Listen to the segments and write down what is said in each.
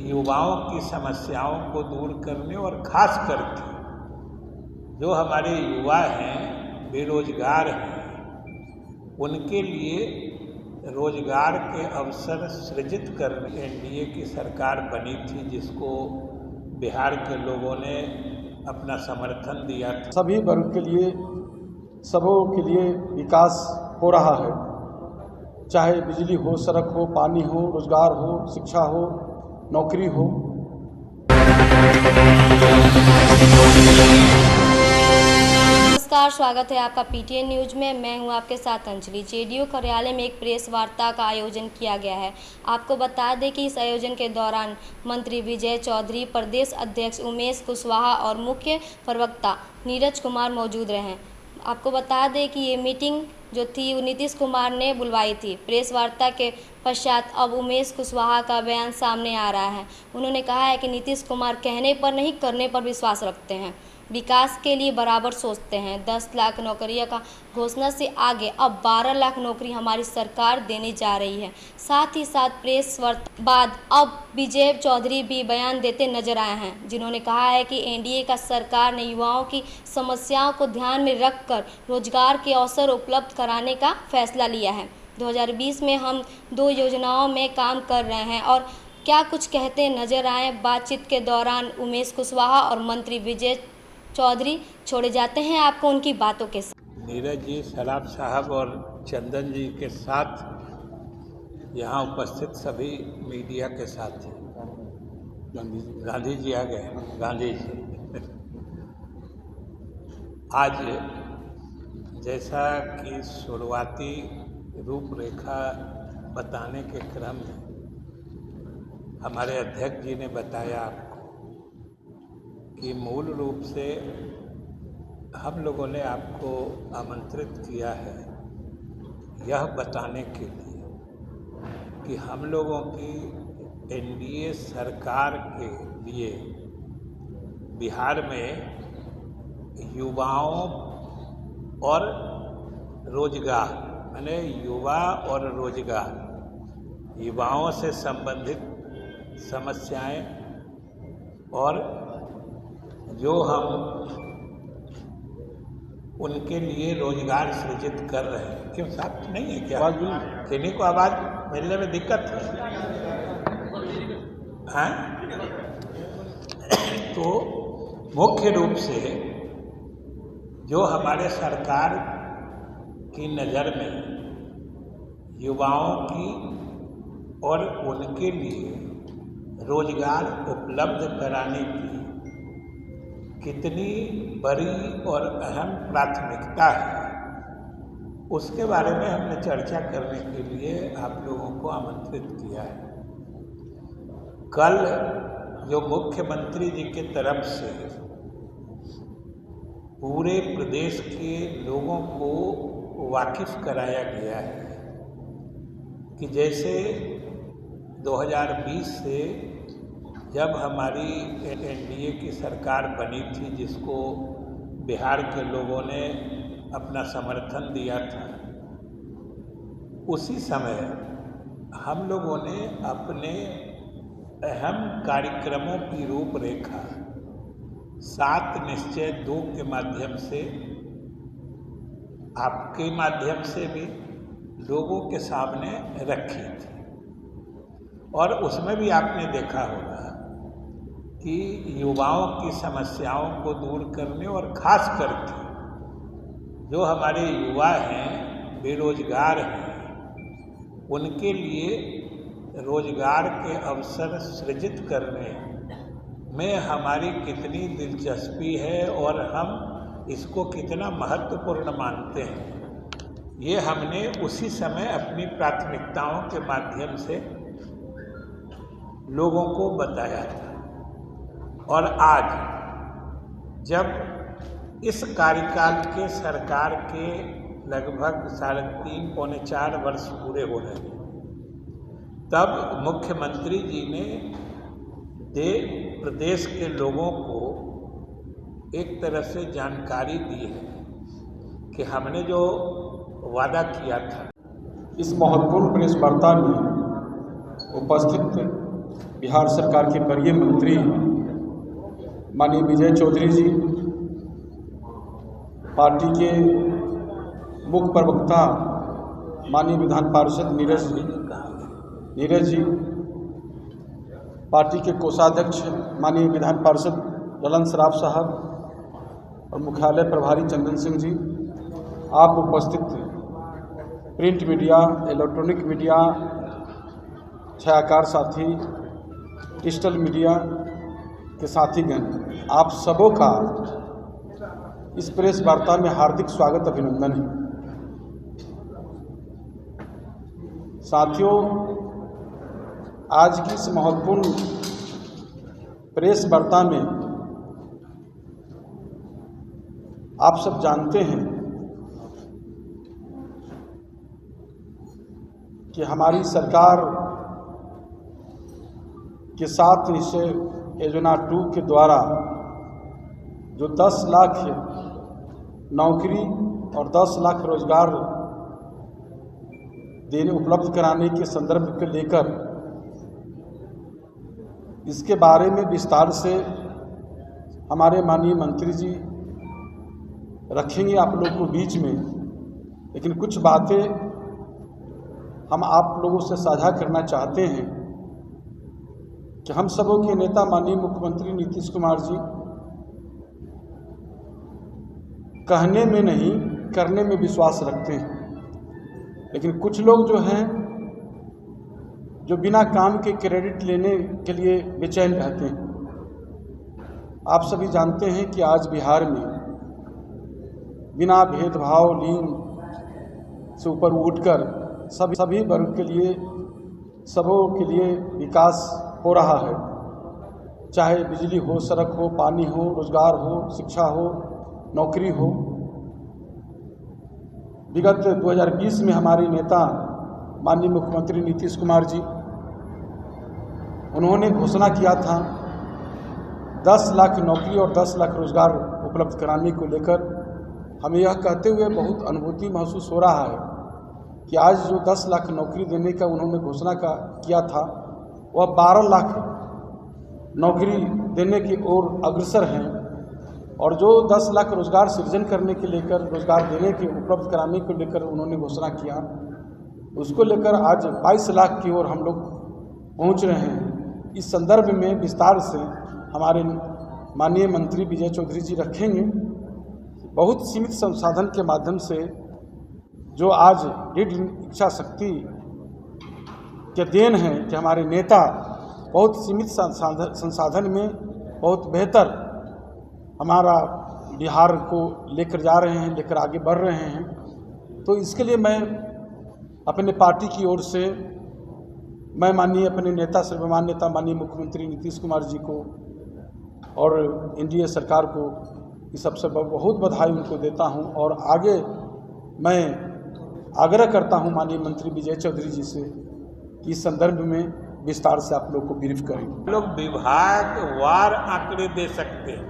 युवाओं की समस्याओं को दूर करने और खास करके जो हमारे युवा हैं, बेरोजगार हैं, उनके लिए रोजगार के अवसर सृजित करने एनडीए की सरकार बनी थी, जिसको बिहार के लोगों ने अपना समर्थन दिया था। सभी वर्ग के लिए, सबों के लिए विकास हो रहा है, चाहे बिजली हो, सड़क हो, पानी हो, रोजगार हो, शिक्षा हो, नौकरी हो। नमस्कार, स्वागत है आपका पीटीएन न्यूज में। मैं हूं आपके साथ अंजलि। जेडीयू कार्यालय में एक प्रेस वार्ता का आयोजन किया गया है। आपको बता दें कि इस आयोजन के दौरान मंत्री विजय चौधरी, प्रदेश अध्यक्ष उमेश कुशवाहा और मुख्य प्रवक्ता नीरज कुमार मौजूद रहे। आपको बता दें कि ये मीटिंग जो थी वो नीतीश कुमार ने बुलवाई थी। प्रेस वार्ता के पश्चात अब उमेश कुशवाहा का बयान सामने आ रहा है। उन्होंने कहा है कि नीतीश कुमार कहने पर नहीं, करने पर विश्वास रखते हैं, विकास के लिए बराबर सोचते हैं। 10 लाख नौकरियों का घोषणा से आगे अब 12 लाख नौकरी हमारी सरकार देने जा रही है। साथ ही साथ प्रेस वार्ता बाद अब विजय चौधरी भी बयान देते नजर आए हैं, जिन्होंने कहा है कि एनडीए का सरकार ने युवाओं की समस्याओं को ध्यान में रखकर रोजगार के अवसर उपलब्ध कराने का फैसला लिया है। 2020 में हम 2 योजनाओं में काम कर रहे हैं और क्या कुछ कहते नजर आए। बातचीत के दौरान उमेश कुशवाहा और मंत्री विजय चौधरी छोड़े जाते हैं आपको उनकी बातों के साथ। नीरज जी, सलाम साहब और चंदन जी के साथ यहाँ उपस्थित सभी मीडिया के साथ गांधी जी आ गए। गांधी जी आज जैसा कि शुरुआती रूपरेखा बताने के क्रम में हमारे अध्यक्ष जी ने बताया आपको कि मूल रूप से हम लोगों ने आपको आमंत्रित किया है यह बताने के लिए कि हम लोगों की एनडीए सरकार के लिए बिहार में युवाओं और रोजगार, माने युवा और रोजगार, युवाओं से संबंधित समस्याएं और जो हम उनके लिए रोजगार सृजित कर रहे हैं। क्यों साथ नहीं है क्या? किन्हीं को आवाज़ मिलने में दिक्कत है? तो मुख्य रूप से जो हमारे सरकार की नज़र में युवाओं की और उनके लिए रोजगार उपलब्ध कराने की कितनी बड़ी और अहम प्राथमिकता है, उसके बारे में हमने चर्चा करने के लिए आप लोगों को आमंत्रित किया है। कल जो मुख्यमंत्री जी की तरफ से पूरे प्रदेश के लोगों को वाकिफ कराया गया है कि जैसे 2020 से जब हमारी एनडीए की सरकार बनी थी, जिसको बिहार के लोगों ने अपना समर्थन दिया था, उसी समय हम लोगों ने अपने अहम कार्यक्रमों की रूपरेखा 7 निश्चय 2 के माध्यम से, आपके माध्यम से भी लोगों के सामने रखी थी। और उसमें भी आपने देखा होगा कि युवाओं की समस्याओं को दूर करने और खास करके जो हमारे युवा हैं, बेरोजगार हैं, उनके लिए रोजगार के अवसर सृजित करने में हमारी कितनी दिलचस्पी है और हम इसको कितना महत्वपूर्ण मानते हैं, ये हमने उसी समय अपनी प्राथमिकताओं के माध्यम से लोगों को बताया था। और आज जब इस कार्यकाल के सरकार के लगभग 3.5 पौने 4 वर्ष पूरे हो रहे हैं, तब मुख्यमंत्री जी ने प्रदेश के लोगों को एक तरह से जानकारी दी है कि हमने जो वादा किया था। इस महत्वपूर्ण प्रेस वार्ता में उपस्थित बिहार सरकार के वरीय मंत्री माननीय विजय चौधरी जी, पार्टी के मुख्य प्रवक्ता माननीय विधान पार्षद नीरज जी, पार्टी के कोषाध्यक्ष माननीय विधान पार्षद ललन सराफ साहब और मुख्यालय प्रभारी चंदन सिंह जी, आप उपस्थित प्रिंट मीडिया, इलेक्ट्रॉनिक मीडिया, छायाकार साथी, डिजिटल मीडिया के साथीगण, आप सबों का इस प्रेस वार्ता में हार्दिक स्वागत, अभिनंदन है। साथियों, आज की इस महत्वपूर्ण प्रेस वार्ता में आप सब जानते हैं कि हमारी सरकार के 7 निश्चय योजना 2 के द्वारा जो 10 लाख नौकरी और 10 लाख रोजगार देने उपलब्ध कराने के संदर्भ को लेकर, इसके बारे में विस्तार से हमारे माननीय मंत्री जी रखेंगे आप लोगों को बीच में, लेकिन कुछ बातें हम आप लोगों से साझा करना चाहते हैं कि हम सबों के नेता माननीय मुख्यमंत्री नीतीश कुमार जी कहने में नहीं करने में विश्वास रखते हैं, लेकिन कुछ लोग जो हैं जो बिना काम के क्रेडिट लेने के लिए बेचैन रहते हैं। आप सभी जानते हैं कि आज बिहार में बिना भेदभाव लिंग से ऊपर उठकर सभी वर्ग के लिए, सबों के लिए विकास हो रहा है, चाहे बिजली हो, सड़क हो, पानी हो, रोजगार हो, शिक्षा हो, नौकरी हो। विगत 2020 में हमारे नेता माननीय मुख्यमंत्री नीतीश कुमार जी, उन्होंने घोषणा किया था 10 लाख नौकरी और 10 लाख रोजगार उपलब्ध कराने को लेकर। हमें यह कहते हुए बहुत अनुभूति महसूस हो रहा है कि आज जो 10 लाख नौकरी देने का उन्होंने घोषणा किया था, वह 12 लाख नौकरी देने की ओर अग्रसर हैं, और जो 10 लाख रोजगार सृजन करने के लेकर, रोजगार देने के उपलब्ध कराने को लेकर उन्होंने घोषणा किया, उसको लेकर आज 22 लाख की ओर हम लोग पहुंच रहे हैं। इस संदर्भ में विस्तार से हमारे माननीय मंत्री विजय चौधरी जी रखेंगे। बहुत सीमित संसाधन के माध्यम से जो आज दृढ़ इच्छा शक्ति के देन है कि हमारे नेता बहुत सीमित संसाधन में बहुत बेहतर हमारा बिहार को लेकर जा रहे हैं, लेकर आगे बढ़ रहे हैं। तो इसके लिए मैं अपने पार्टी की ओर से मैं माननीय अपने नेता, सर्वमान्य नेता माननीय मुख्यमंत्री नीतीश कुमार जी को और एनडीए सरकार को इस सबसे बहुत बधाई उनको देता हूं, और आगे मैं आग्रह करता हूं माननीय मंत्री विजय चौधरी जी से कि इस संदर्भ में विस्तार से आप लोग को ब्रीफ करें। लोग विभागवार आंकड़े दे सकते हैं,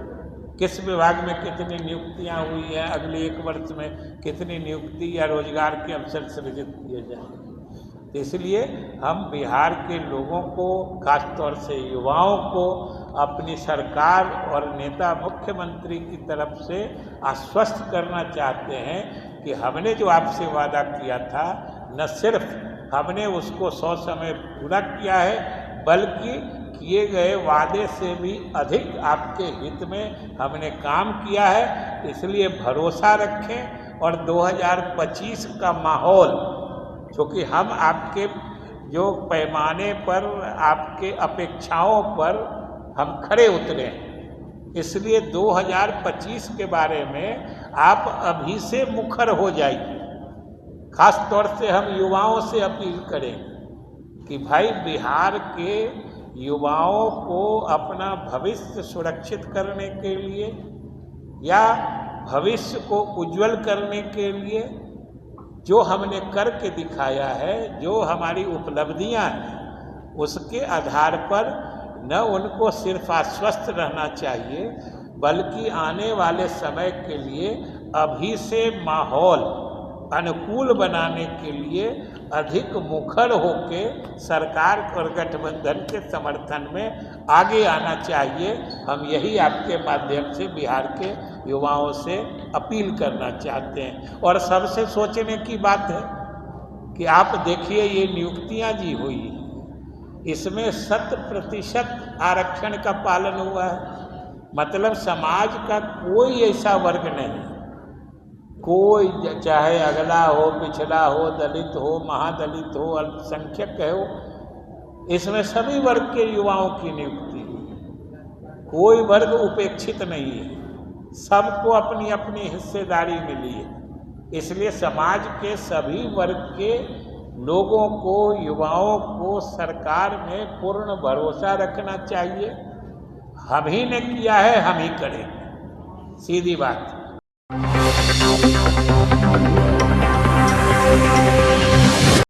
किस विभाग में कितनी नियुक्तियां हुई हैं, अगले 1 वर्ष में कितनी नियुक्ति या रोजगार के अवसर सृजित किए जाएंगे। तो इसलिए हम बिहार के लोगों को, खासतौर से युवाओं को, अपनी सरकार और नेता मुख्यमंत्री की तरफ से आश्वस्त करना चाहते हैं कि हमने जो आपसे वादा किया था, न सिर्फ हमने उसको 100 समय पूरा किया है, बल्कि किए गए वादे से भी अधिक आपके हित में हमने काम किया है। इसलिए भरोसा रखें और 2025 का माहौल, क्योंकि हम आपके जो पैमाने पर, आपके अपेक्षाओं पर हम खरे उतरे हैं, इसलिए 2025 के बारे में आप अभी से मुखर हो जाइए। खास तौर से हम युवाओं से अपील करें कि भाई, बिहार के युवाओं को अपना भविष्य सुरक्षित करने के लिए या भविष्य को उज्जवल करने के लिए जो हमने करके दिखाया है, जो हमारी उपलब्धियां हैं, उसके आधार पर न उनको सिर्फ आश्वस्त रहना चाहिए, बल्कि आने वाले समय के लिए अभी से माहौल अनुकूल बनाने के लिए अधिक मुखर होके सरकार और गठबंधन के समर्थन में आगे आना चाहिए। हम यही आपके माध्यम से बिहार के युवाओं से अपील करना चाहते हैं। और सबसे सोचने की बात है कि आप देखिए ये नियुक्तियां जी हुई, इसमें 100% आरक्षण का पालन हुआ है। मतलब समाज का कोई ऐसा वर्ग नहीं, कोई चाहे अगला हो, पिछड़ा हो, दलित हो, महादलित हो, अल्पसंख्यक हो, इसमें सभी वर्ग के युवाओं की नियुक्ति हुई। कोई वर्ग उपेक्षित नहीं है, सबको अपनी अपनी हिस्सेदारी मिली है। इसलिए समाज के सभी वर्ग के लोगों को, युवाओं को सरकार में पूर्ण भरोसा रखना चाहिए। हम ही ने किया है, हम ही करेंगे, सीधी बात।